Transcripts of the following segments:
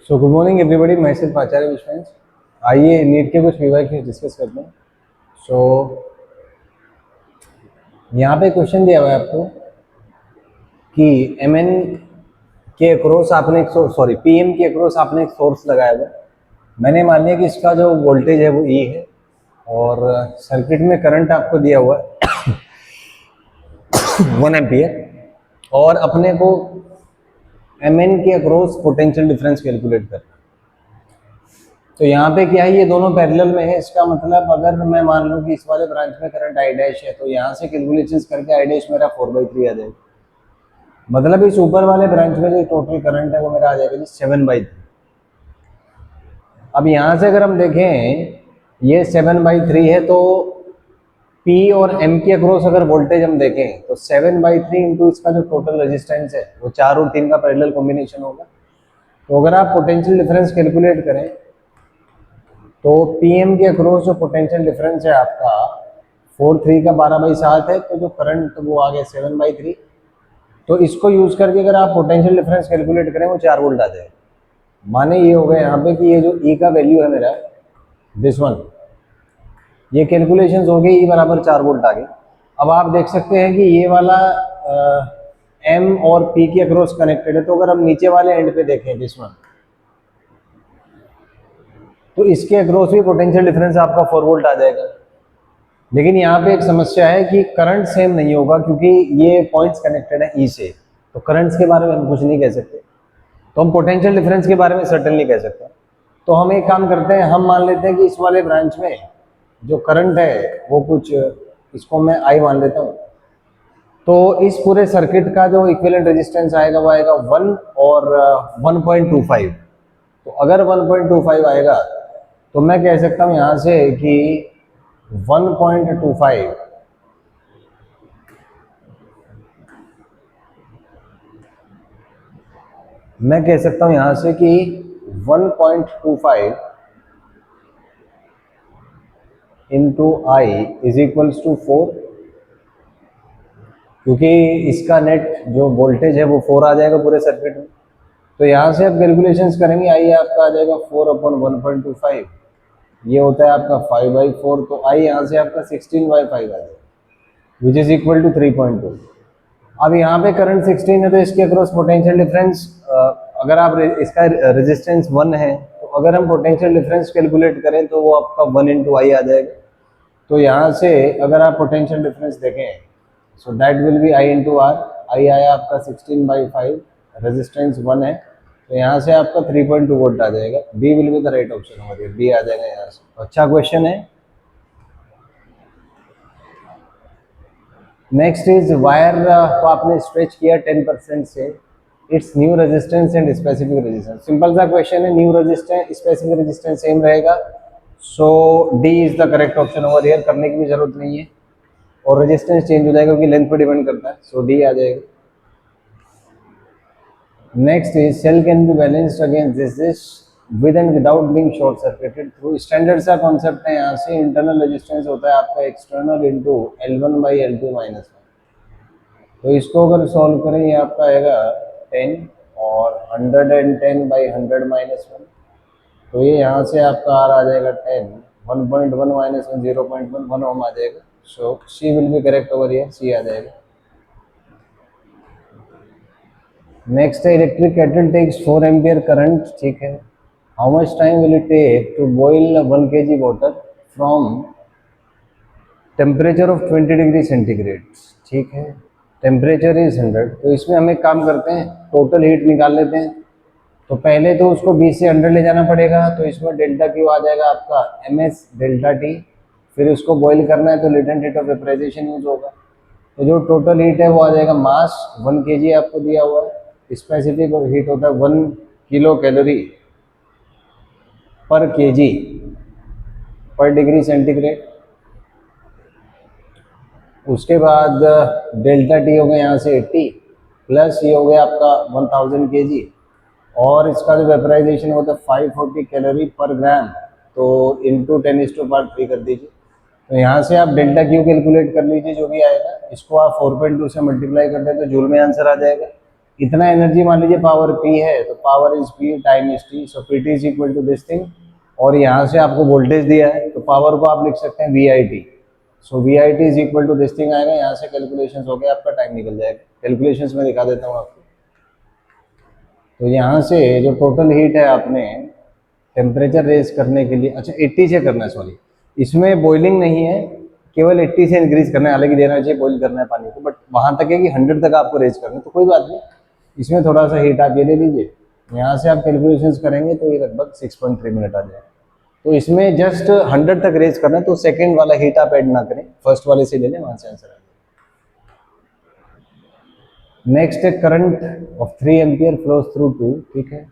सो good morning everybody, myself Acharya Vishwesh. आइए NEET के कुछ विवाह की डिस्कस करते हैं। सो यहाँ पे क्वेश्चन दिया हुआ है आपको कि एम एन के अक्रॉस आपने एक सॉरी पी एम के अक्रॉस आपने एक सोर्स लगाया हुआ है। मैंने मान लिया कि इसका जो वोल्टेज है वो ई है और सर्किट में करंट आपको दिया हुआ है 1 एम्पियर और अपने को एम एन के अक्रॉस पोटेंशियल डिफरेंस कैलकुलेट करना। तो यहाँ पे क्या है, ये दोनों पैरेलल में है। इसका मतलब अगर मैं मान लूँ कि इस वाले ब्रांच में करंट आई डैश है तो यहाँ से कैलकुलेशंस करके आई डैश मेरा 4/3 आ जाएगा। मतलब इस ऊपर वाले ब्रांच में जो टोटल करंट है वो मेरा आ जाएगा जी 7/3। अब यहाँ से अगर हम देखें ये 7/3 है तो P और M के अक्रॉस अगर वोल्टेज हम देखें तो 7/3 इंटू इसका जो टोटल रेजिस्टेंस है वो 4 और 3 का पैरेलल कॉम्बिनेशन होगा। तो अगर आप पोटेंशियल डिफरेंस कैलकुलेट करें तो पीएम के अक्रॉस जो पोटेंशियल डिफरेंस है आपका 4/3 का 12/7 है, तो जो करंट वो आ गया 7/3। तो इसको यूज करके अगर आप पोटेंशियल डिफरेंस कैलकुलेट करें वो 4 वोल्ट आ जाएगा। माने ये हो गया यहाँ पे कि ये जो ई का वैल्यू है मेरा दिस वन, ये कैलकुलेशंस हो गई ई बराबर 4 वोल्ट आ गई। अब आप देख सकते हैं कि ये वाला एम और पी के अक्रॉस कनेक्टेड है, तो अगर हम नीचे वाले एंड पे देखें दिस वन, तो इसके अक्रॉस भी पोटेंशियल डिफरेंस आपका 4 वोल्ट आ जाएगा। लेकिन यहाँ पे एक समस्या है कि करंट सेम नहीं होगा क्योंकि ये पॉइंट्स कनेक्टेड है ई से, तो करंट्स के बारे में हम कुछ नहीं कह सकते, तो हम पोटेंशियल डिफरेंस के बारे में सर्टेन नहीं कह सकते। तो हम एक काम करते हैं, हम मान लेते हैं कि इस वाले ब्रांच में जो करंट है वो कुछ, इसको मैं आई मान लेता हूँ। तो इस पूरे सर्किट का जो इक्विवेलेंट रेजिस्टेंस आएगा वो आएगा 1 और 1.25। तो अगर 1.25 आएगा तो मैं कह सकता हूँ यहाँ से कि 1.25 मैं कह सकता हूँ यहाँ से कि 1.25 into I is equals to 4, क्योंकि इसका नेट जो वोल्टेज है वो 4 आ जाएगा पूरे सर्किट में। तो यहाँ से आप कैलकुलेशंस करेंगे, आई आपका आ जाएगा 4/1.25, ये होता है आपका 5/4। तो आई यहाँ से आपका 16/5 आ जाएगा विच इज इक्वल टू 3.2। अब यहाँ पे करंट 16 है तो इसके अक्रॉस पोटेंशियल डिफरेंस, अगर आप इसका रेजिस्टेंस 1 है तो अगर हम पोटेंशियल डिफरेंस कैलकुलेट करें तो वो आपका 1 इंटू आई आ जाएगा। तो यहाँ से अगर आप पोटेंशियल डिफरेंस देखें so that will be I into R. I आया आपका 16/5, रेजिस्टेंस 1 है, तो यहाँ से आपका 3.2 वोल्ट आ जाएगा। B will be the right option, हमारे बी आ जाएगा यहाँ से। अच्छा क्वेश्चन है। नेक्स्ट इज वायर को आपने स्ट्रेच किया 10% से, its new resistance and specific resistance. Simple सा क्वेश्चन है, new resistance specific resistance same रहेगा, so D is the correct option over here. करने की भी जरूरत नहीं है, और रेजिस्टेंस चेंज हो जाएगा क्योंकि लेंथ पर डिपेंड करता है, सो डी आ जाएगा। Next is cell can be balanced against this with and without being short circuited through. Standard सा कॉन्सेप्ट है। यहाँ से इंटरनल रेजिस्टेंस होता है आपका एक्सटर्नल इंटू L1/L2-1। तो इसको अगर सॉल्व करें ये आपका आएगा 10 और 110/100-1। तो ये यहाँ से आपका आर आ जाएगा 10, 1.1 माइनस 1 0.1 ओम आ जाएगा। So C will be correct over here, C आ जाएगा। नेक्स्ट है electric kettle takes 4 ampere current, ठीक है। How much time will it take to boil 1 kg water from temperature of 20 degree centigrade, ठीक है। Temperature is 100। तो इसमें हम एक काम करते हैं, टोटल हीट निकाल लेते हैं। तो पहले तो उसको 20 से 100 ले जाना पड़ेगा, तो इसमें डेल्टा क्यू आ जाएगा आपका ms डेल्टा टी। फिर उसको बॉईल करना है तो latent heat of vaporization use होगा। तो जो टोटल हीट है वो आ जाएगा मास 1 kg आपको दिया हुआ है। स्पेसिफिक हीट होता है 1 किलो कैलोरी पर kg पर डिग्री सेंटीग्रेड। उसके बाद डेल्टा टी हो गया यहाँ से 80 प्लस ये हो गया आपका 1000 kg, और इसका जो वेपराइजेशन होता है 540 कैलोरी पर ग्राम, तो इंटू 10⁻³ कर दीजिए। तो यहाँ से आप डेल्टा क्यू कैलकुलेट कर लीजिए जो भी आएगा। इसको आप 4.2 से मल्टीप्लाई कर दें तो जूल में आंसर आ जाएगा। इतना एनर्जी मान लीजिए पावर P है, तो power is P time is T, so PT is equal to this thing. और यहाँ से आपको वोल्टेज दिया है, तो पावर को आप लिख सकते हैं VIT। So VIT is equal to this thing आएगा। यहाँ से कैलकुलेशंस हो गया, आपका टाइम निकल जाएगा। कैलकुलेशंस में दिखा देता हूँ आपको। तो यहाँ से जो टोटल हीट है आपने टेम्परेचर रेज करने के लिए, अच्छा 80 से करना है, सॉरी इसमें बॉइलिंग नहीं है, केवल 80 से इंक्रीज करना है। हालांकि देना चाहिए, बॉइल करना है पानी को, बट वहाँ तक है कि 100 तक आपको रेज करना है, तो कोई बात नहीं। इसमें थोड़ा सा हीट आप ये ले लीजिए। यहाँ से आप कैलकुलेशंस करेंगे तो ये लगभग 6.3 मिनट आ जाएगा। तो इसमें जस्ट 100 तक रेज करना है, तो सेकेंड वाला हीट आप ऐड ना करें, फर्स्ट वाले से ले लें, वहाँ से आंसर आ जाएगा। नेक्स्ट है current of 3 ampere flows through 2, ठीक है।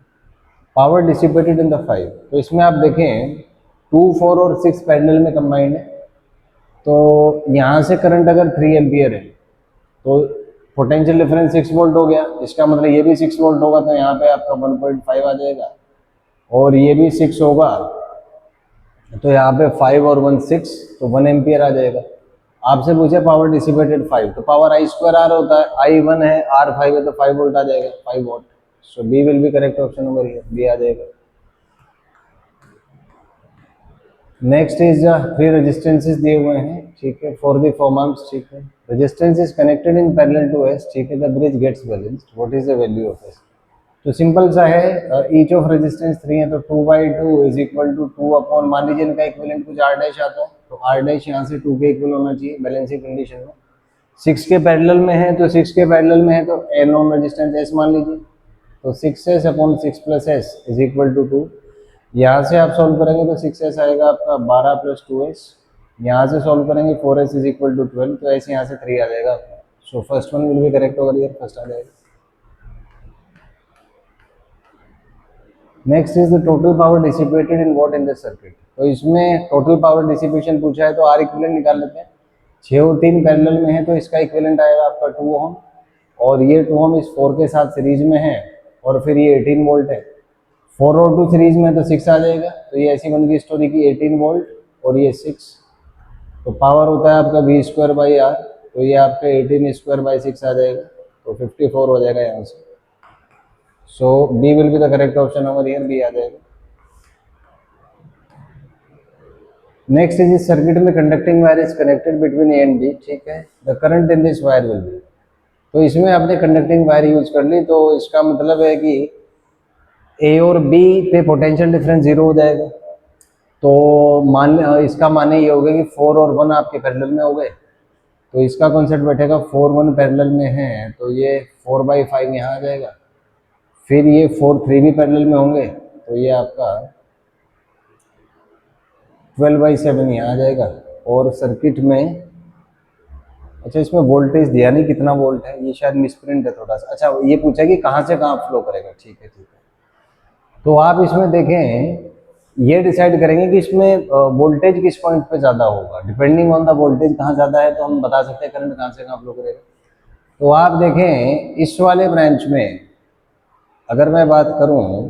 पावर डिसिपेटेड इन द 5, तो इसमें आप देखें 2, 4 और 6 पैरेलल में कंबाइंड है। तो यहाँ से करंट अगर 3 एम्पियर है तो पोटेंशियल डिफरेंस 6 वोल्ट हो गया। इसका मतलब ये भी 6 वोल्ट होगा, तो यहाँ पे आपका 1.5 आ जाएगा। और ये भी 6 होगा, तो यहाँ पे 5 और 1 6, तो 1 एम्पियर आ जाएगा। आपसे पूछे पावर डिसिपेटेड 5, तो पावर I² R होता है, I1 है, R 5 है, तो 5 वोल्ट आ जाएगा, 5 volt. So B will be correct option number here, B आ जाएगा। नेक्स्ट इज 3 रेजिस्टेंसेस दिए हुए हैं, ठीक है, फॉर द 4 आर्म्स, ठीक है। Resistance is connected in parallel to S, ठीक है। The bridge gets balanced, what is the value of S? तो सिंपल सा है, ईच ऑफ रेजिस्टेंस 3 है, तो 2/2 इज इक्वल टू 2 अपॉन, मान लीजिए इनका इक्विवेलेंट कुछ R डैश आता है, तो R डैश यहाँ से 2 के इक्वल होना चाहिए बैलेंसिंग कंडीशन में। 6 के पैरेलल में है, तो 6 के पैरेलल में है, तो N ओम रेजिस्टेंस S मान लीजिए, तो 6S upon 6 plus S is equal to 2। यहाँ से आप सॉल्व करेंगे तो 6S आएगा आपका 12 प्लस 2S। यहाँ से सॉल्व करेंगे 4S इज इक्वल टू 12, तो ऐसे यहाँ से 3 आ जाएगा। So first one will be correct होगा, ये फर्स्ट आ जाएगा। Next is the total power dissipated in what in the circuit. तो इसमें टोटल पावर डिसिपेशन पूछा है, तो R इक्विवेलेंट निकाल लेते हैं। 6 और 3 पैरेलल में है, तो इसका इक्विवेलेंट आएगा आपका 2 ओम, और ये 2 ओम इस 4 के साथ सीरीज में है, और फिर ये 18 वोल्ट है। 4 और 2 सीरीज में, तो 6 आ जाएगा। तो ये ऐसी बन गई स्टोरी की 18 वोल्ट और ये 6, तो पावर होता है आपका V²/R, तो ये आपका 18²/6 आ जाएगा, तो 54 हो जाएगा यहाँ से। So B will be the correct option over here, B आ जाएगा। नेक्स्ट इज इस सर्किट में conducting wire is connected between A and B, ठीक है। The current in this wire will be, तो इसमें आपने कंडक्टिंग वायर यूज कर ली, तो इसका मतलब है कि A और B पे पोटेंशियल डिफरेंस 0 हो जाएगा। तो इसका माने ये होगा कि 4 और 1 आपके पैरेलल में हो गए, तो इसका कॉन्सेप्ट बैठेगा 4 1 पैरेलल में है, तो ये 4/5 यहाँ आ जाएगा। फिर ये 4 3 भी पैरेलल में होंगे, तो ये आपका 12/7 यहाँ आ जाएगा। और सर्किट में, अच्छा इसमें वोल्टेज दिया नहीं कितना वोल्ट है, ये शायद मिसप्रिंट है थोड़ा सा। अच्छा ये पूछा कि कहाँ से कहाँ फ्लो करेगा, ठीक है ठीक है। तो आप इसमें देखें, ये डिसाइड करेंगे कि इसमें वोल्टेज किस पॉइंट पे ज़्यादा होगा। डिपेंडिंग ऑन द वोल्टेज कहाँ ज़्यादा है, तो हम बता सकते हैं करंट कहाँ से कहाँ फ्लो करेगा। तो आप देखें इस वाले ब्रांच में अगर मैं बात करूं,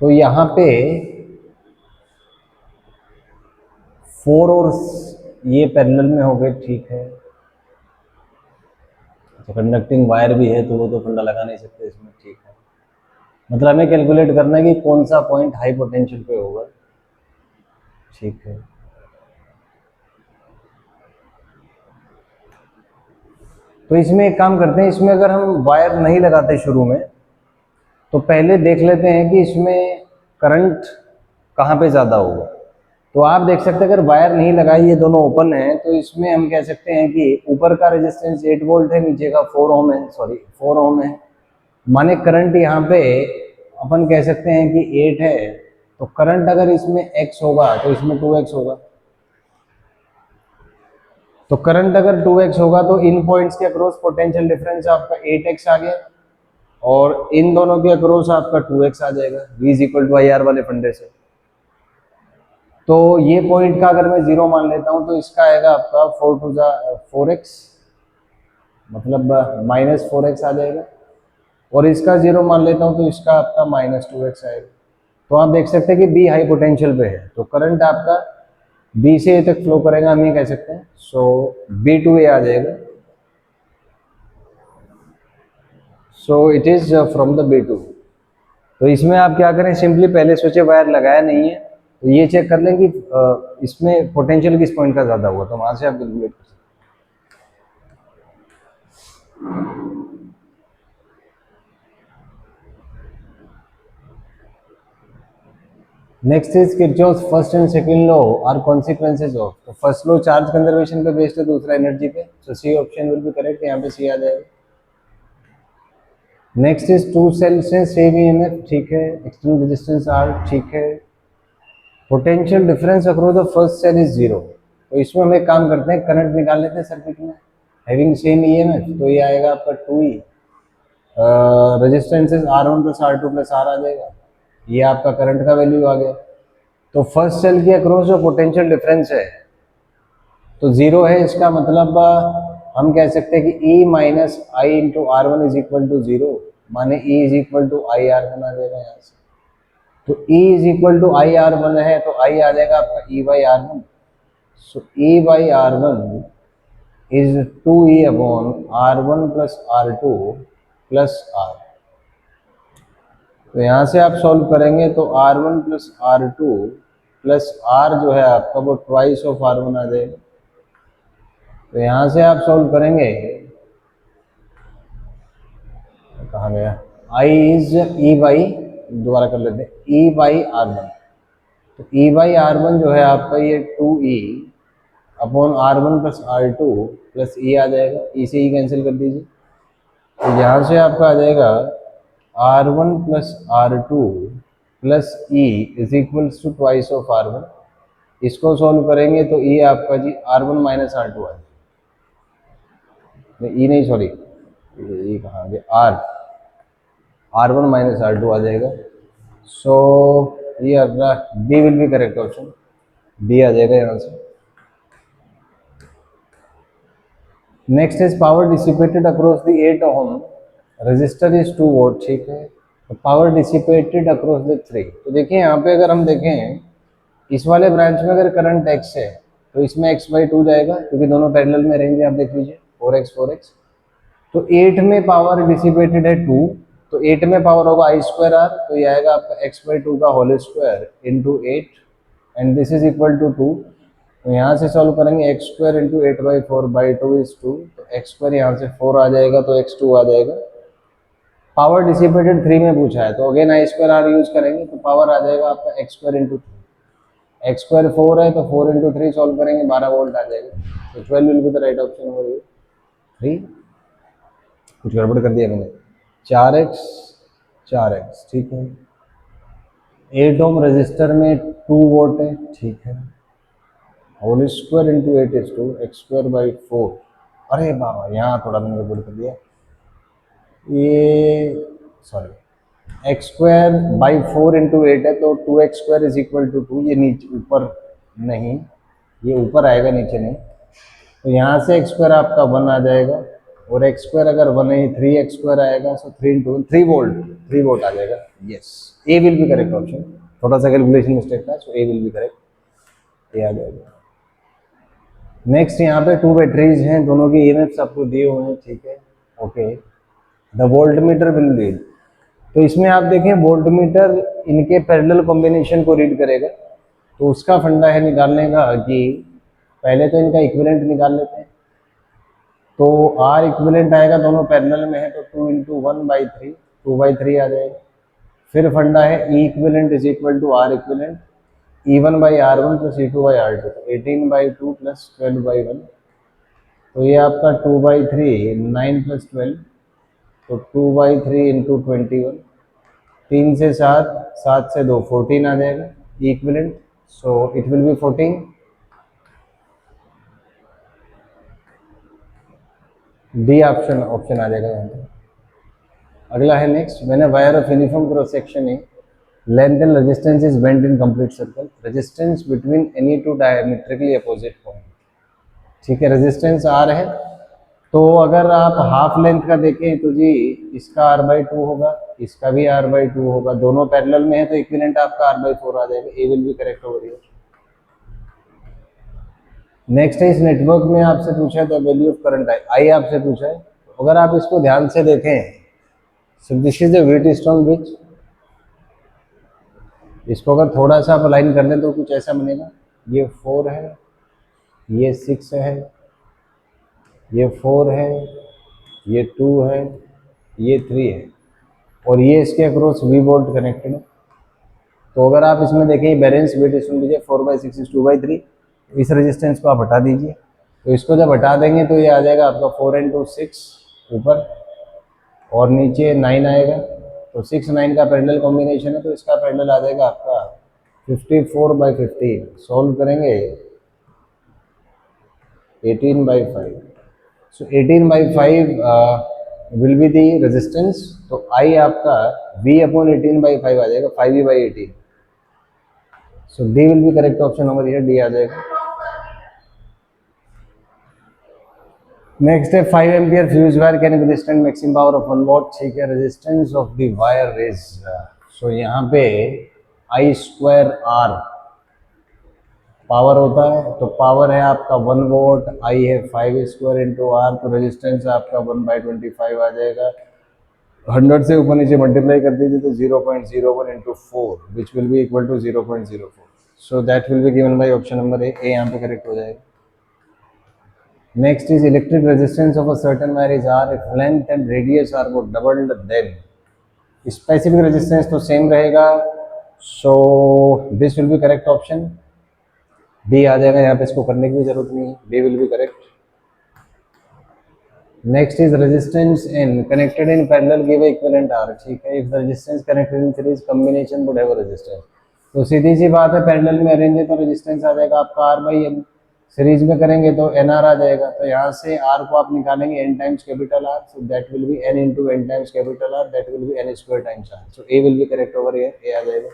तो यहाँ पे 4 और ये पैरेलल में हो गए, ठीक है। तो कंडक्टिंग वायर भी है, तो वो तो फंडा लगा नहीं सकते इसमें, ठीक है। मतलब हमें कैलकुलेट करना है कि कौन सा पॉइंट हाई पोटेंशियल पे होगा, ठीक है। तो इसमें एक काम करते हैं, इसमें अगर हम वायर नहीं लगाते शुरू में, तो पहले देख लेते हैं कि इसमें करंट कहाँ पे ज़्यादा होगा। तो आप देख सकते हैं अगर वायर नहीं लगाई, ये दोनों ओपन है, तो इसमें हम कह सकते हैं कि ऊपर का रेजिस्टेंस 8 वोल्ट है, नीचे का 4 ओम है, सॉरी 4 ओम है। माने करंट यहाँ पे अपन कह सकते हैं कि 8 है, तो करंट अगर इसमें x होगा तो इसमें 2x होगा। तो करंट अगर 2x होगा, तो इन पॉइंट्स के अक्रॉस पोटेंशियल डिफरेंस आपका 8x आ गया, और इन दोनों के अक्रॉस आपका 2x आ जाएगा, V is equal to IR वाले फंडे से। तो ये पॉइंट का अगर मैं 0 मान लेता हूं, तो इसका आएगा आपका 4 टू 4x, मतलब -4x आ जाएगा। और इसका 0 मान लेता हूं, तो इसका आपका -2x आएगा। तो आप देख सकते हैं कि B हाई पोटेंशियल पे है, तो करंट आपका B से A तक फ्लो करेगा, हम ये कह सकते हैं। सो B टू A आ जाएगा। So it is from the B2। तो इसमें आप क्या करें, सिंपली पहले सोचे वायर लगाया नहीं है तो ये चेक कर लें कि इसमें पोटेंशियल किस पॉइंट का ज़्यादा हुआ, तो वहाँ से आप कैलकुलेट कर सकते हैं। Next is Kirchhoff's first and second law are consequences of. तो फर्स्ट लॉ चार्ज कंजर्वेशन पे बेस्ड है, दूसरा एनर्जी पे, so C option will be correct, यहाँ पे सी आ जाएगा। नेक्स्ट इज टू सेल्स हैं सेम ईएमएफ, ठीक है, एक्सटर्नल रेजिस्टेंस आर, ठीक है, potential difference across the first cell is zero. तो इसमें हम एक काम करते हैं, करंट निकाल लेते हैं सर्किट में, हैविंग सेम ईएमएफ, तो ये आएगा आपका 2E, resistance is R1 plus R2 plus R आ जाएगा, ये आपका करंट का वैल्यू आ गया। तो फर्स्ट सेल के अक्रॉस जो पोटेंशियल डिफरेंस है तो जीरो है, इसका मतलब हम कह सकते हैं कि E minus I into R1 is equal to zero, माने E is equal to I R1 आ जाएगा यहाँ से। तो E is equal to I R1 है तो I आ जाएगा आपका E by R1। So E by R1 is 2E upon R1 plus R2 plus R। तो यहाँ से आप सॉल्व करेंगे तो R1 plus R2 plus R जो है आपका वो ट्वाइस ऑफ R1 आ जाएगा। तो यहाँ से आप सॉल्व करेंगे, कहाँ गया, I इज E बाई, दोबारा कर लेते हैं, E बाई R1। तो E बाई R1 जो है आपका ये 2E upon R1 plus R2 plus E आ जाएगा, E से E कैंसिल कर दीजिए। तो यहाँ से आपका आ जाएगा R1 plus R2 plus E is equals to twice of R1। इसको सॉल्व करेंगे तो E आपका जी R1 माइनस R2 आ जाएगा, E नहीं सॉरी, ये कहाँ गया, R1 माइनस R2 आ जाएगा। सो ये अपना B will be correct option, B आ जाएगा यहाँ से। Next is power dissipated across the 8 ohm resistor is 2 volt, ठीक है, तो पावर डिसिपेटेड अक्रॉस द 3। तो देखिए यहाँ पे अगर हम देखें इस वाले ब्रांच में अगर करंट x है तो इसमें x बाई 2 जाएगा क्योंकि दोनों पैरेलल में रहेंगे, आप देख लीजिए 4x। तो 8 में पावर डिसिपेटेड है 2, तो 8 में पावर होगा I स्क्वायर R, तो ये आएगा आपका x बाई 2 का whole square into 8 and this is equal to 2। तो यहाँ से सॉल्व करेंगे x square into 8 by 4 by 2 is 2, तो x स्क्वायर यहाँ से 4 आ जाएगा तो x2 आ जाएगा। पावर डिसिपेटेड 3 में पूछा है तो again I square R use करेंगे तो पावर आ जाएगा आपका x square into 3, x square 4 है तो 4 इंटू 3 सॉल्व करेंगे 12 वोल्ट आ जाएगा। तो 12 will be the right option for you. 3 कुछ गड़बड़ कर दिया मैंने, 4x, ठीक है, 8 ओम रजिस्टर में 2 वोल्ट है, ठीक है, whole square into 8 is 2, x square by 4। अरे बाबा यहाँ थोड़ा मैंने गड़बड़ कर दिया, ये sorry, x square by 4 into 8 है तो 2x square is equal to 2, ये नीचे ऊपर नहीं, ये ऊपर आएगा नीचे नहीं, तो यहाँ से एक्स स्क्वायर आपका 1 आ जाएगा और एक्स स्क्वायर अगर 1 है 3x स्क्वायर आएगा, सो 3 इंटू 3 वोल्ट आ जाएगा। Yes, A will be correct option, थोड़ा सा कैलकुलेशन मिस्टेक था, सो ए विल बी करेक्ट, ए आ जाएगा। नेक्स्ट यहाँ पे 2 बैटरीज हैं, दोनों की ईएमएफ्स आपको दिए हुए हैं, ठीक है, okay, the volt meter will read. तो इसमें आप देखें वोल्ट मीटर इनके पैरेलल कॉम्बिनेशन को रीड करेगा, तो उसका फंडा है निकालने का कि पहले तो इनका इक्विवेलेंट निकाल लेते हैं, तो R इक्विवेलेंट आएगा, दोनों पैरेलल में है तो 2 इंटू 1/3, 2/3 आ जाएगा। फिर फंडा है E equivalent is equal to R equivalent, E1 by R1 plus E2 by R2, 18/2 plus 12/1, तो ये आपका 2/3, 9 प्लस 12, तो 2/3 इंटू 21, 3 से 7, 7 से 2, 14 आ जाएगा equivalent, so it will be 14। D option आ जाएगा यहाँ पे। अगला है नेक्स्ट, मैंने wire of uniform cross section है, length and resistance is bent in complete circle, resistance between any two diametrically opposite point, ठीक है, रेजिस्टेंस R है, तो अगर आप हाफ लेंथ का देखें तो जी इसका R/2 होगा, इसका भी R/2 होगा, दोनों पैरेलल में है तो इक्विवेलेंट आपका R/4 आ जाएगा, A will be correct over here. Next है, इस नेटवर्क में आपसे पूछा है the value of current I आपसे पूछा है, तो अगर आप इसको ध्यान से देखें सो this is the Wheatstone bridge. इसको अगर थोड़ा सा आप अलाइन कर दें तो कुछ ऐसा बनेगा, ये 4 है, ये 6 है, ये 4 है, ये 2 है, ये 3 है, और ये इसके अक्रॉस वी बोल्ट कनेक्टेड है। तो अगर आप इसमें देखें बैलेंस व्हीटस्टोन ब्रिज 4/6 इज 2/3, इस रेजिस्टेंस को आप हटा दीजिए। तो इसको जब हटा देंगे तो ये आ जाएगा आपका 4 × 6 ऊपर, और नीचे 9 आएगा। तो 6 9 का पैरेलल कॉम्बिनेशन है, तो इसका पैरेलल आ जाएगा आपका 54/15। सॉल्व करेंगे 18/5। So 18/5 will be the resistance. तो आई आपका V/18/5 आ जाएगा, 5V/18। So D will be correct option over here, D आ जाएगा। नेक्स्ट है 5 ampere fuse wire can withstand maximum power of 1 watt. ठीक है, resistance of the wire is, so यहाँ पे I²R पावर होता है। तो पावर है आपका 1 वोट, आई है 5² × R, तो रेजिस्टेंस आपका 1/25 आ जाएगा। 100 से ऊपर नीचे मल्टीप्लाई कर दीजिए तो 0.01 × 4 which will be equal to 0.04। So that will be given by option number A यहाँ पे करेक्ट हो जाएगा। Next is electric resistance of a certain wire is R if length and radius are both doubled, then specific resistance तो same रहेगा। So this will be correct option, D आ जाएगा। यहाँ पे इसको करने की भी जरूरत नहीं है, D will be correct। Next is resistance N connected in parallel give equivalent R। ठीक है, if the resistance connected in series combination would have a resistance। तो सीधी सी बात है, पैरेलल में अरेंज है तो रेजिस्टेंस आ जाएगा आपका R/M, सीरीज में करेंगे तो NR आ जाएगा। तो यहाँ से R को आप निकालेंगे N times capital R, so that will be N × N times capital R, that will be N² times R। So A will be correct over here, A आ जाएगा।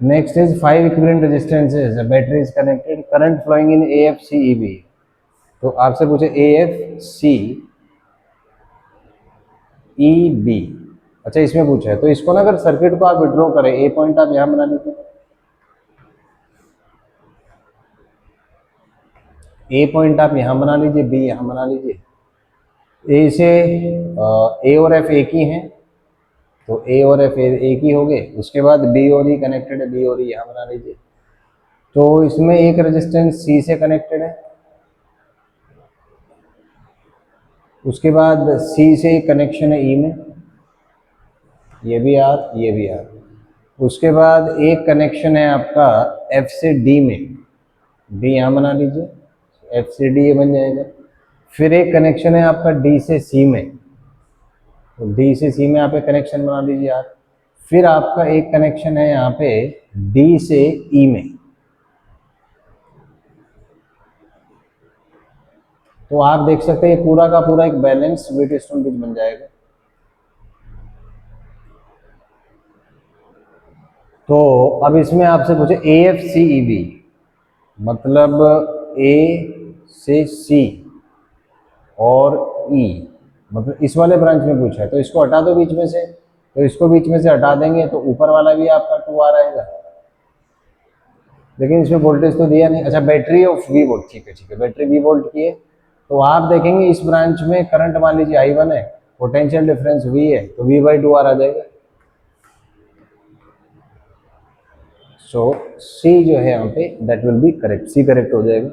Next is 5 equivalent resistances, a battery is connected, current flowing in AFCEB। तो आपसे पूछे AFCEB, अच्छा इसमें पूछा है। तो इसको ना अगर सर्किट को आप विड्रॉ करें, ए पॉइंट आप यहाँ बना लीजिए, ए पॉइंट आप यहाँ बना लीजिए, बी यहाँ बना लीजिए। ए से ए और एफ एक ही हैं, तो ए और एफ एक ही हो गए। उसके बाद बी और ई कनेक्टेड है, बी और ई यहाँ बना लीजिए। तो इसमें एक रेजिस्टेंस सी से कनेक्टेड है, उसके बाद सी से एक कनेक्शन है ई में, ये भी आर, ये भी आर। उसके बाद एक कनेक्शन है आपका एफ से डी में, डी यहाँ बना लीजिए, एफ से डी ये बन जाएगा। फिर एक कनेक्शन है आपका डी से सी में, तो डी से सी में आप एक कनेक्शन बना लीजिए आप। फिर आपका एक कनेक्शन है यहाँ पे डी से ई में, तो आप देख सकते हैं ये पूरा का पूरा एक बैलेंस व्हीटस्टोन ब्रिज बन जाएगा। तो अब इसमें आपसे पूछे AFCEB, मतलब A से C और E, मतलब इस वाले ब्रांच में पूछा है। तो इसको हटा दो बीच में से, तो इसको बीच में से हटा देंगे तो ऊपर वाला भी आपका 2R आएगा, लेकिन इसमें वोल्टेज तो दिया नहीं। अच्छा, बैटरी ऑफ V वोल्ट, ठीक है ठीक है, बैटरी V वोल्ट की है। तो आप देखेंगे इस ब्रांच में करंट मान लीजिए I1 है, पोटेंशियल डिफरेंस V है, तो V/2R आ जाएगा। सो C जो है यहाँ पे that will be correct, C correct हो जाएगा।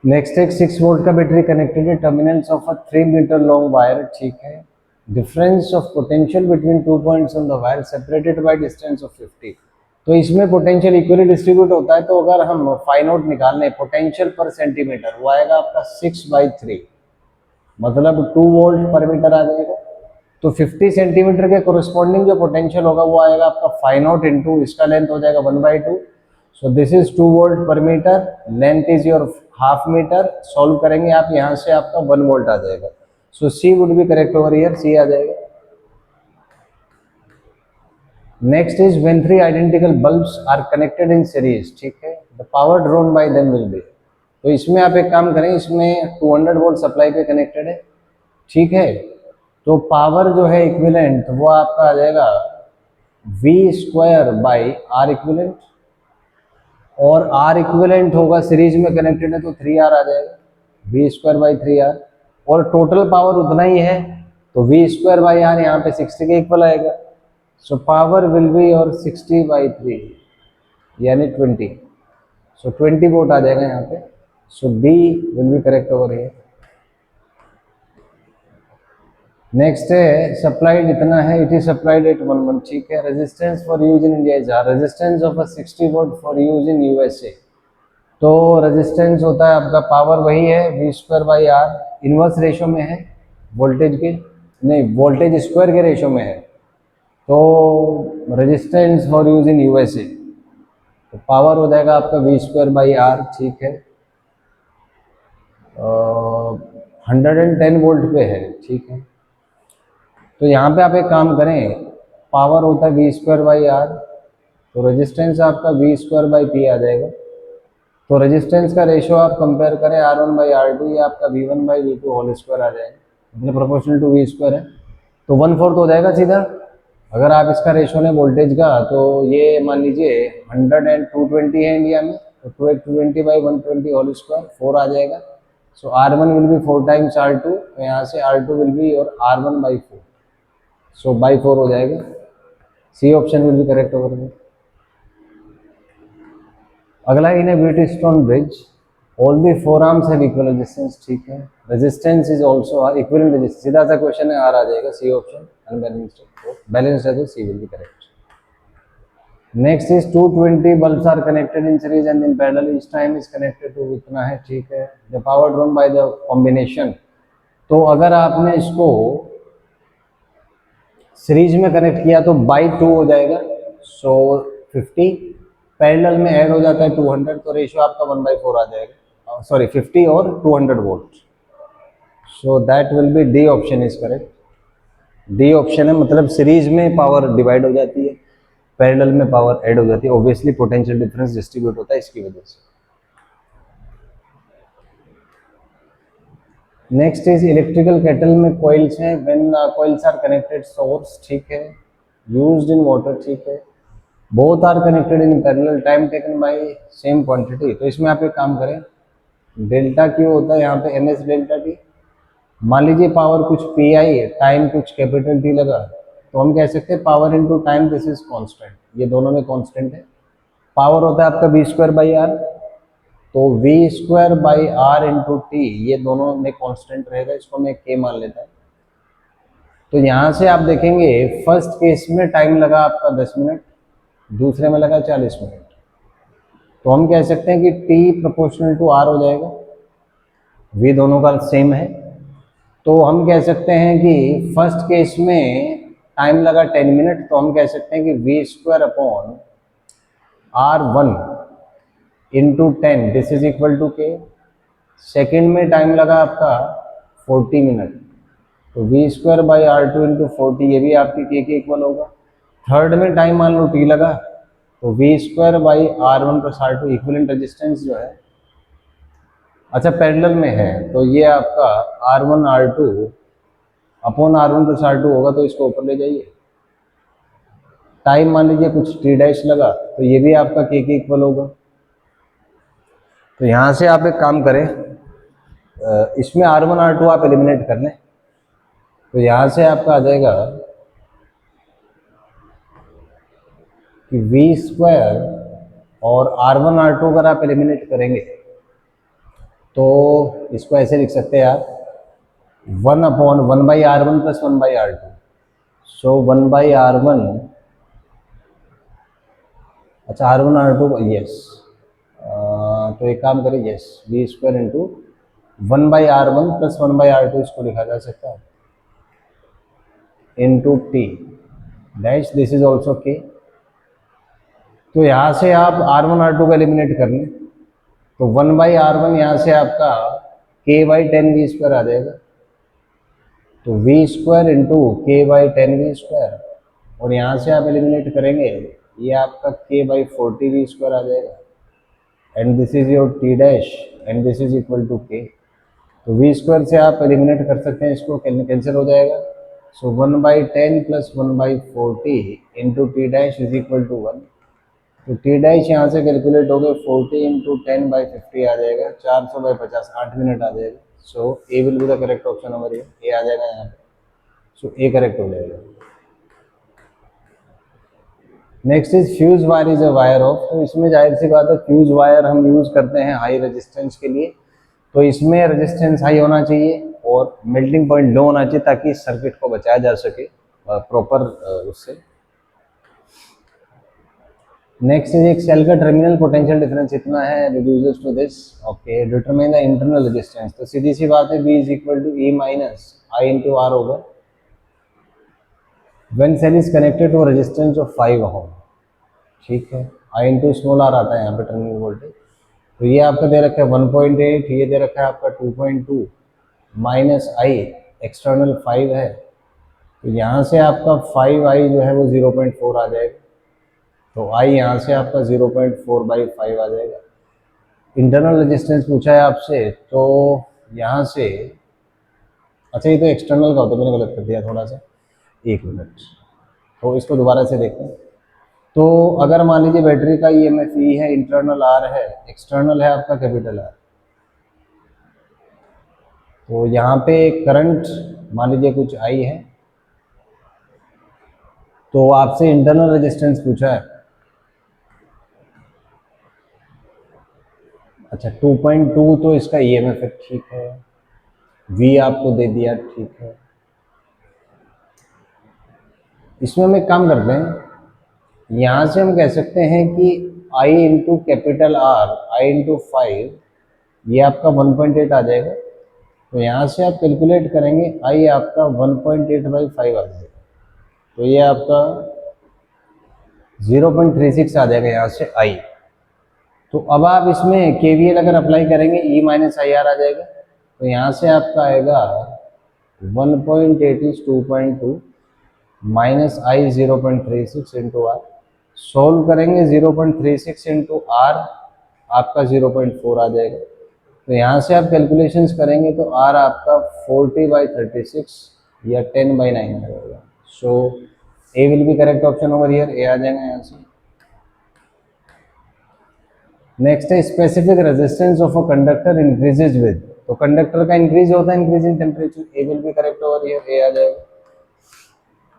नेक्स्ट एक 6 वोल्ट का बैटरी कनेक्टेड है, terminals of a 3 meter long wire. ठीक है, difference of potential between 2 points on the wire separated by distance of 50। तो इसमें पोटेंशियल इक्वली डिस्ट्रीब्यूट होता है। तो अगर हम फाइंड आउट निकालने पोटेंशियल पर सेंटीमीटर, वो आएगा आपका 6/3, मतलब 2 वोल्ट पर मीटर आ जाएगा। तो 50 सेंटीमीटर के कोरिस्पॉन्डिंग जो पोटेंशियल होगा वो आएगा आपका 5 नॉट इंटू इसका लेंथ हो जाएगा 1/2। So this is 2 volt per metre, length is your half metre. Solve करेंगे आप, यहाँ से आपका 1 वोल्ट आ जाएगा। So C would be correct over here, C आ जाएगा। Next is when 3 identical bulbs are connected in series, ठीक है, the power drawn by them will be. तो इसमें आप एक काम करें, इसमें 200 वोल्ट सप्लाई पे कनेक्टेड है, ठीक है। तो पावर जो है इक्विवेलेंट वो आपका आ जाएगा V square by R equivalent, और आर इक्विवेलेंट होगा सीरीज में कनेक्टेड है तो 3R आ जाएगा, वी स्क्वायर बाई 3R, और टोटल पावर उतना ही है तो वी स्क्वायर बाई आर यहाँ पे 60 के इक्वल आएगा। सो पावर विल बी और 60/3 यानी 20, सो 20 वोट आ जाएगा यहाँ पे। So B will be correct over here. Next है सप्लाइड इतना है, इट इज सप्लाइड एट 1 ठीक है। Resistance for use in India is R, resistance of a 60 watt for use in USA. तो रेजिस्टेंस होता है आपका, पावर वही है V square by R, inverse ratio में है वोल्टेज के, नहीं वोल्टेज स्क्वायर के रेशो में है। तो resistance for use in USA, तो पावर हो जाएगा आपका वी स्क्वायर बाई आर ठीक है। 110 वोल्ट पे है ठीक है। तो यहाँ पे आप एक काम करें, पावर होता है वी स्क्वायर बाई आर, तो रेजिस्टेंस आपका वी स्क्वायर बाई पी आ जाएगा। तो रेजिस्टेंस का रेशियो आप कंपेयर करें R1/R2, ये आपका V1/V2 होल स्क्वायर आ जाएगा, मतलब प्रोपोर्शनल टू वी स्क्वायर है, तो 1/4 हो जाएगा सीधा। अगर आप इसका रेशियो लें वोल्टेज का, तो ये मान लीजिए 100 एंड 220 है इंडिया में, तो 220/120 होल स्क्वायर 4 आ जाएगा। सो R1 will be 4 times R2, तो यहाँ से R2 विल बी और R1/4, सो बाई 4 हो जाएगा। C option will be correct over में। अगला in a Wheatstone bridge all the four arms have equal resistance ठीक है। Resistance is also R, equivalent resistance, सीधा सा क्वेश्चन है, आर आ जाएगा। सी ऑप्शन अनबैलेंस्ड है, बैलेंस्ड है तो C will be correct. Next is 220 bulbs are connected in series and in parallel, each time is connected to इतना है ठीक है। the power drawn by the combination, तो अगर आपने इसको सीरीज में कनेक्ट किया तो बाई 2 हो जाएगा, सो 50, पैरेलल में ऐड हो जाता है 200, तो रेशियो आपका 1/4 आ जाएगा, सॉरी 50 और 200 volt, so that will B D option is correct. D option है, मतलब सीरीज में पावर डिवाइड हो जाती है, पैरेलल में पावर ऐड हो जाती है, ऑब्वियसली पोटेंशियल डिफरेंस डिस्ट्रीब्यूट होता है इसकी वजह से। नेक्स्ट इज इलेक्ट्रिकल केटल में कॉइल्स हैं, when coils are connected source ठीक है, यूज्ड इन वाटर ठीक है, both are connected in parallel, time taken by same quantity. तो इसमें आप एक काम करें, डेल्टा क्यू होता है यहाँ पे एमएस डेल्टा टी, मान लीजिए पावर कुछ पी आई, टाइम कुछ कैपिटल टी लगा, तो हम कह सकते हैं power into time this is constant, ये दोनों में कांस्टेंट है। पावर होता है आपका वी स्क्वायर बाई आर, तो V square by R into T, ये दोनों में कांस्टेंट रहेगा, इसको मैं के मान लेता हूँ। तो यहाँ से आप देखेंगे फर्स्ट केस में टाइम लगा आपका 10 मिनट, दूसरे में लगा 40 मिनट, तो हम कह सकते हैं कि t प्रोपोर्शनल टू r हो जाएगा, v दोनों का सेम है। तो हम कह सकते हैं कि फर्स्ट केस में टाइम लगा 10 मिनट, तो हम कह सकते हैं कि V square upon R1 into 10 this is equal to K. Second में टाइम लगा आपका 40 मिनट, तो V square by R2 into 40, ये भी आपकी के इक्वल होगा। थर्ड में टाइम मान लो t लगा, तो V square by R1 plus R2, equivalent resistance जो है, अच्छा पैरेलल में है, तो ये आपका R1 R2 upon R1 plus R2 होगा, तो इसको ऊपर ले जाइए। टाइम मान लीजिए कुछ t डैश लगा, तो ये भी आपका के इक्वल होगा। तो यहाँ से आप एक काम करें, इसमें R1 R2 आप एलिमिनेट कर लें, तो यहाँ से आपका आ जाएगा कि वी स्क्वायर और R1 R2 अगर आप एलिमिनेट करेंगे तो इसको ऐसे लिख सकते हैं आप, 1/1/R1 प्लस 1/R2, सो 1/R1, अच्छा R1 R2 यस, तो एक काम करें, yes V square into 1/R1 प्लस 1/R2 इसको लिखा जा सकता है, into T dash this is also K. तो यहाँ से आप R1 R2 को एलिमिनेट कर लें, तो 1/R1 यहाँ से आपका k/10 वी स्क्वायर आ जाएगा, तो V square into k/10 V square, और यहाँ से आप एलिमिनेट करेंगे, ये आपका k/40 वी स्क्वायर आ जाएगा, and this is your T dash and this is equal to K. तो वी स्क्वायर से आप एलिमिनेट कर सकते हैं, इसको कैंसिल हो जाएगा, so 1/10 plus 1/40 into T dash is equal to 1। तो टी डैश यहाँ से कैलकुलेट हो गए 40 इंटू 10/50 आ जाएगा, 400/50, 8 मिनट आ जाएगा। So A will be the correct option over here, A आ जाएगा यहाँ पे। सो ए करेक्ट हो जाएगा। Next is fuse wire is a wire of. तो इसमें जाहिर सी बात है फ्यूज वायर हम यूज करते हैं हाई रेजिस्टेंस के लिए, तो इसमें रेजिस्टेंस हाई होना चाहिए और मेल्टिंग पॉइंट लो होना चाहिए ताकि इस सर्किट को बचाया जा सके प्रॉपर उससे। नेक्स्ट इज एक सेल का टर्मिनल पोटेंशियल डिफरेंस इतना है, reduces to this. Okay, determine the internal resistance. तो सीधी सी बात है V is equal to E minus I into R होगा when cell is connected to resistance of 5 ohm. ठीक है, आई इंटू स्मॉल आर आता है यहाँ पे टर्मिनल वोल्टेज। तो ये आपका दे रखा है 1.8, ये दे रखा है आपका 2.2 माइनस आई एक्सटर्नल 5 है। तो यहाँ से आपका 5i जो है वो 0.4 आ जाएगा। तो आई यहाँ से आपका 0.4/5 आ जाएगा। इंटरनल रेजिस्टेंस पूछा है आपसे, तो यहाँ से, अच्छा ये तो एक्सटर्नल का होता है, मैंने गलत कर दिया थोड़ा सा, एक मिनट। तो इसको दोबारा से देखते हैं। तो अगर मान लीजिए बैटरी का EMF E है, इंटरनल R है, एक्सटर्नल है आपका कैपिटल R। तो यहाँ पे करंट मान लीजिए कुछ I है, तो आपसे इंटरनल रेजिस्टेंस पूछा है। अच्छा 2.2 तो इसका EMF है, ठीक है। V आपको दे दिया, ठीक है। इसमें हम एक काम करते हैं, यहाँ से हम कह सकते हैं कि I into capital R, I into 5, ये आपका 1.8 आ जाएगा। तो यहाँ से आप कैलकुलेट करेंगे I आपका 1.8/5 आ जाएगा। तो ये आपका 0.36 आ जाएगा यहाँ से I। तो अब आप इसमें KVL अगर अप्लाई करेंगे E माइनस आई आर आ जाएगा। तो यहाँ से आपका आएगा 1.8 इज 2.2 minus I 0.36 into R. Solve करेंगे 0.36 इंटू आर, आपका 0.4 आ जाएगा। तो यहाँ से आप कैलकुलेशंस करेंगे तो आर आपका 40/36 या 10/9 आ जाएगा। So A will be correct option over here, A आ जाएगा यहाँ से। नेक्स्ट है specific resistance of a conductor increases with. तो कंडक्टर का इंक्रीज होता है increasing temperature, A will be correct over here, A आ जाएगा।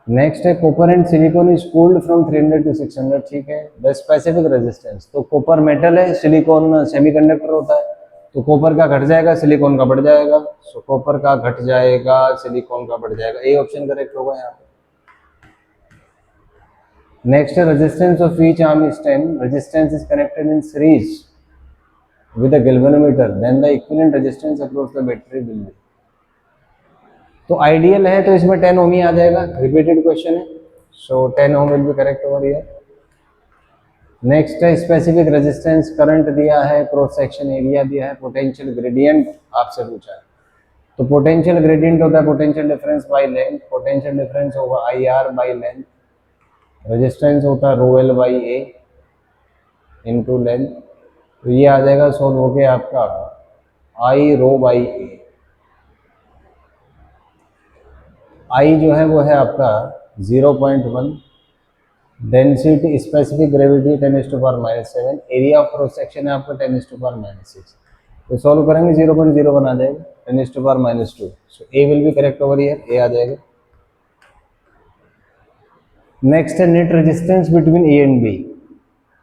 नेक्स्ट है copper and silicon is cooled from 300 to 600, ठीक है। द स्पेसिफिक रेजिस्टेंस, तो कॉपर मेटल है, सिलिकॉन सेमीकंडक्टर होता है, तो कॉपर का घट जाएगा, सिलिकॉन का बढ़ जाएगा। सो कॉपर का घट जाएगा, सिलिकॉन का बढ़ जाएगा, ए ऑप्शन करेक्ट होगा यहाँ पे। नेक्स्ट है resistance of each arm is 10, resistance is connected in series with a galvanometer, then the equivalent resistance across the battery will be। तो आइडियल है तो इसमें 10 ओम ही आ जाएगा, रिपीटेड क्वेश्चन है। सो 10 ohm will be correct over here. Next है specific resistance, current दिया है, cross section area दिया है, पोटेंशियल ग्रेडियंट आपसे पूछा है। तो पोटेंशियल ग्रेडियंट होता है potential difference by length, potential difference होगा IR बाय लेंथ, रेजिस्टेंस होता है ρL by A into length. तो ये आ जाएगा सॉल्व हो गया आपका I rho by A. I जो है वो है आपका 0.1, density specific gravity 10⁻⁻⁷, area of cross section है आपका 10⁻⁻⁶। तो सॉल्व करेंगे 0.01 आ जाएगा, 10⁻²। So A will be correct over here, A आ जाएगा। नेक्स्ट है net resistance between A and B.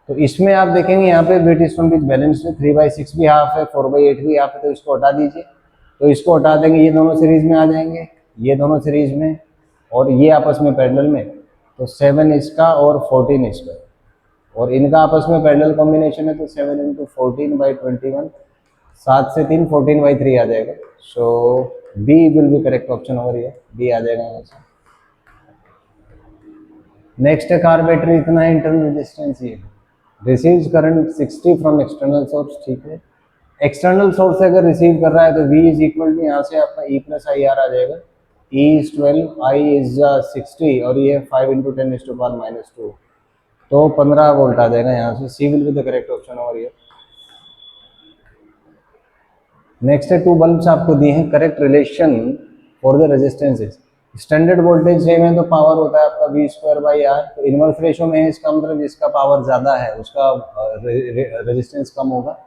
तो इसमें आप देखेंगे यहाँ पे वेट स्टोन बीच बैलेंस है, 3/6 भी हाफ है, 4/8 भी हाफ है, तो इसको हटा दीजिए। तो इसको हटा देंगे, ये दोनों सीरीज में आ जाएंगे, ये दोनों सीरीज में, और ये आपस में पैरेलल में। तो 7 इसका और 14 इसका, और इनका आपस में पैरेलल कॉम्बिनेशन है, तो 7 इंटू 14/21, 7 से 3 14/3 आ जाएगा। So B will be correct option over here, B आ जाएगा यहाँ से। नेक्स्ट है कार बैटरी, इतना है इंटरनल रेजिस्टेंस, ये receives current 60 from external source, ठीक है। एक्सटर्नल सोर्स से अगर रिसीव कर रहा है तो V इज इक्वल टू यहाँ से आपका E प्लस आई आर आ जाएगा। E इज 12, I इज 60 और ये 5 इंटू 10⁻⁻², तो 15 वोल्ट आ जाएगा यहाँ से। C will be the correct option over here. Next है 2 बल्ब्स आपको दिए हैं, correct relation for the resistances. Standard voltage same है तो पावर होता है आपका वी स्क्वायर बाई आर। तो इनवर्स रेशो में है, इसका मतलब जिसका पावर ज़्यादा है उसका रेजिस्टेंस कम होगा।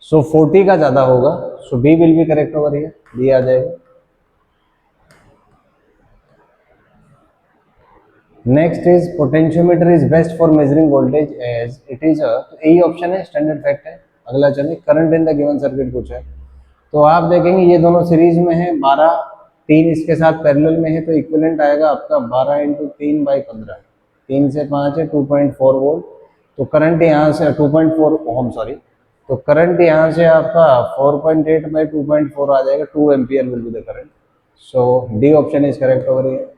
सो 40 का ज़्यादा होगा, so B will be correct over here, B आ जाएगा। Next is potentiometer is best for measuring voltage as it is a, तो यही ऑप्शन है, स्टैंडर्ड फैक्ट है। अगला चलिए, current in the given circuit पूछा है। तो आप देखेंगे ये दोनों सीरीज में है, 12, 3 इसके साथ पैरेलल में है, तो इक्विवेलेंट आएगा आपका 12 इंटू 3 बाई 15, 3 से 5 है 2.4 वोल्ट। तो करंट यहाँ से 2.4 ओम सॉरी, तो करंट यहाँ से आपका 4.8 बाई 2.4 आ जाएगा, 2 ampere will be the current. So D option is correct over here.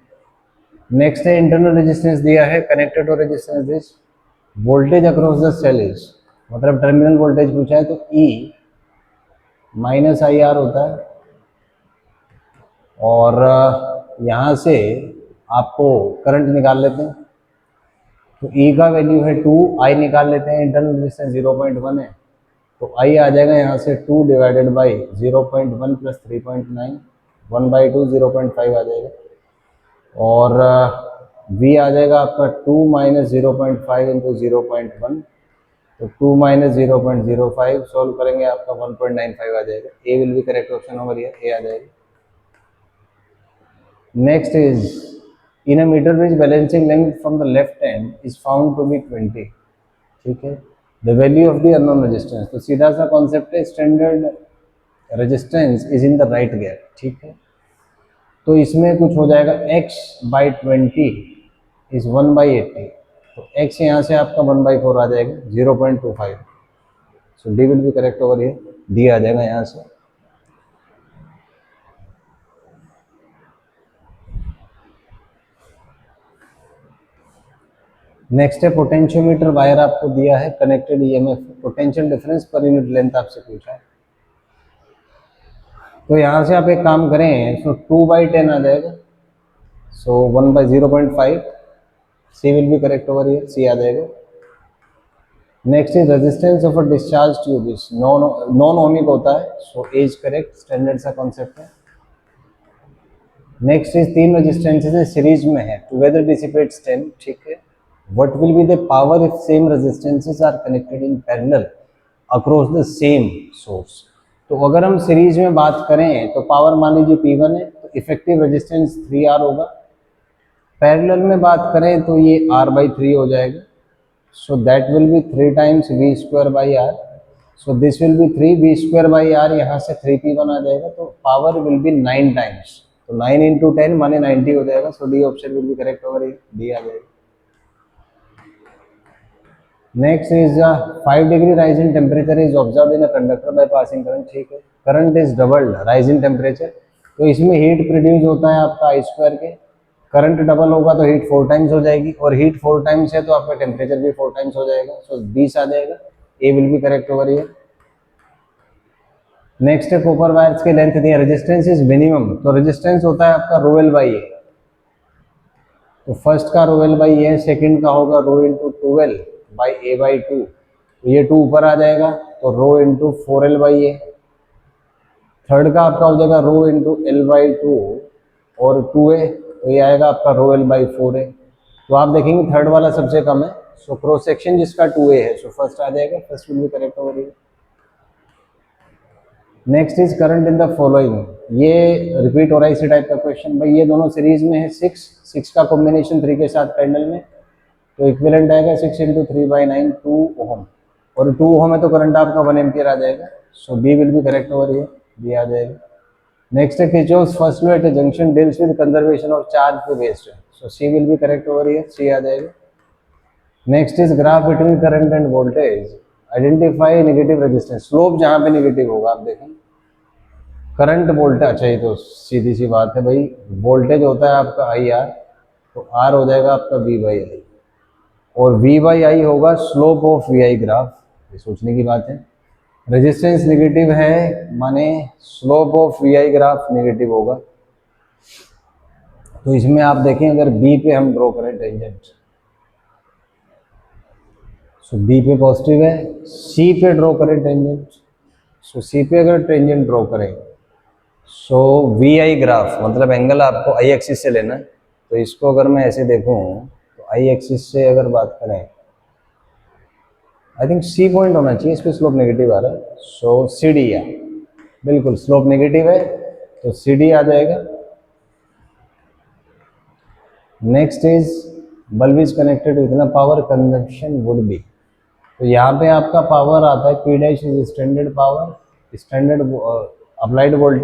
Next है इंटरनल रेजिस्टेंस दिया है, connected to resistance this voltage across the cell is, मतलब टर्मिनल वोल्टेज पूछा है, तो ई माइनस आई आर होता है। और यहाँ से आपको करंट निकाल लेते हैं, तो ई का वैल्यू है 2, आई निकाल लेते हैं, इंटरनल रेजिस्टेंस 0.1 है, तो आई आ जाएगा यहाँ से 2 डिवाइडेड बाई 0.1 प्लस 3.9, 1/2 0.5 आ जाएगा। और V आ जाएगा आपका 2 माइनस 0.5 इंटू 0.1, तो 2 माइनस 0.05 सॉल्व करेंगे आपका 1.95 आ जाएगा। A will be correct option over here, A आ जाएगा। Next is in a metre bridge balancing length from the left hand is found to be 20, ठीक है। The value of the unknown resistance, तो सीधा सा कॉन्सेप्ट है, standard resistance is in the right gap, ठीक है। तो इसमें कुछ हो जाएगा x/20 इज 1/80, तो x यहाँ से आपका 1/4 आ जाएगा, 0.25। So D will be correct over here, D आ जाएगा यहाँ से। नेक्स्ट है पोटेंशियोमीटर वायर आपको दिया है, connected EMF, potential difference per unit length आपसे पूछा है। तो यहाँ से आप एक काम करें, सो 2/10 आ जाएगा, so 1/0.5, C will be correct over here, C आ जाएगा। Next is resistance of a discharge tube is non ohmic होता है, so A is correct, standard सा कॉन्सेप्ट है। नेक्स्ट इज 3 रेजिस्टेंसेज सीरीज में है, टुगेदर डिसिपेट्स 10, ठीक है। What will be the power if same resistances are connected in parallel across the same source. तो अगर हम सीरीज में बात करें तो पावर मान लीजिए P1 है, तो इफेक्टिव रेजिस्टेंस 3R होगा। पैरेलल में बात करें तो ये R/3 हो जाएगा, so that will be 3 times V square by R, so this will be 3 V square by R, यहाँ से 3P1 आ जाएगा, तो पावर will be 9 times, तो 9 into 10 माने 90 हो जाएगा, so D option will be correct over here, D आ जाएगा। Next is 5 degree rise in temperature is observe in a conductor by passing current, ठीक है। Current is doubled rise in temperature, तो इसमें heat produce होता है आपका आई square के, current double होगा तो हीट 4 टाइम्स हो जाएगी, और हीट 4 टाइम्स है तो आपका टेम्परेचर भी 4 टाइम्स हो जाएगा, सो 20 आ जाएगा, A will be correct over here. Next है कॉपर वायर्स की लेंथ दी है, रेजिस्टेंस इज मिनिमम, तो रेजिस्टेंस होता है आपका रो एल बाई ए, तो फर्स्ट का rho L by A, second का होगा रो इंटू 12 बाई A/2, तो ये 2 ऊपर आ जाएगा, तो rho into 4L by A. Third का आपका हो जाएगा रो इंटू L/2 और 2A, तो ये आएगा आपका रो L/4A। तो आप देखेंगे थर्ड वाला सबसे कम है, सो क्रॉस सेक्शन जिसका 2A है, सो फर्स्ट आ जाएगा, first will be correct over here. Next is current in the following, ये रिपीट हो रहा है इसी टाइप का क्वेश्चन। भाई ये दोनों सीरीज में है, 6 का कॉम्बिनेशन 3 के साथ पैरेलल में, तो इक्विवेलेंट आएगा 6 इंटू 3/9, 2 ओम, और 2 ओम है तो करंट आपका 1 एम्पियर आ जाएगा, so B will be correct over here, B आ जाएगा। नेक्स्ट है Kirchhoff's first law at a junction deals with conservation of charge to waste, so C will be correct over here, C आ जाएगा। Next is graph between current and voltage, identify negative resistance, slope जहाँ पे negative होगा आप देखें, current voltage, अच्छा ये तो सीधी सी बात है भाई, वोल्टेज होता है आपका IR, तो R हो जाएगा आपका V/I, और V/I होगा स्लोप ऑफ VI ग्राफ, ये सोचने की बात है। रेजिस्टेंस नेगेटिव है माने slope of VI graph negative होगा, तो इसमें आप देखें अगर B पे हम ड्रॉ करें टेंजेंट, सो B पे पॉजिटिव है, C पे ड्रॉ करें टेंजेंट, सो C पे अगर टेंजेंट ड्रॉ करें, सो वी आई ग्राफ मतलब एंगल आपको आई एक्सिस से लेना है। तो इसको अगर मैं ऐसे देखूं तो आई एक्सिस से अगर बात करें, आई थिंक सी पॉइंट होना चाहिए, इस पर स्लोप नेगेटिव आ रहा है, सो सी डी आ, बिल्कुल स्लोप नेगेटिव है तो सी डी आ जाएगा। Next is bulb is connected with न पावर कंजम्पशन वुड बी, तो यहाँ पे आपका पावर आता है P dash is standard power, standard applied voltage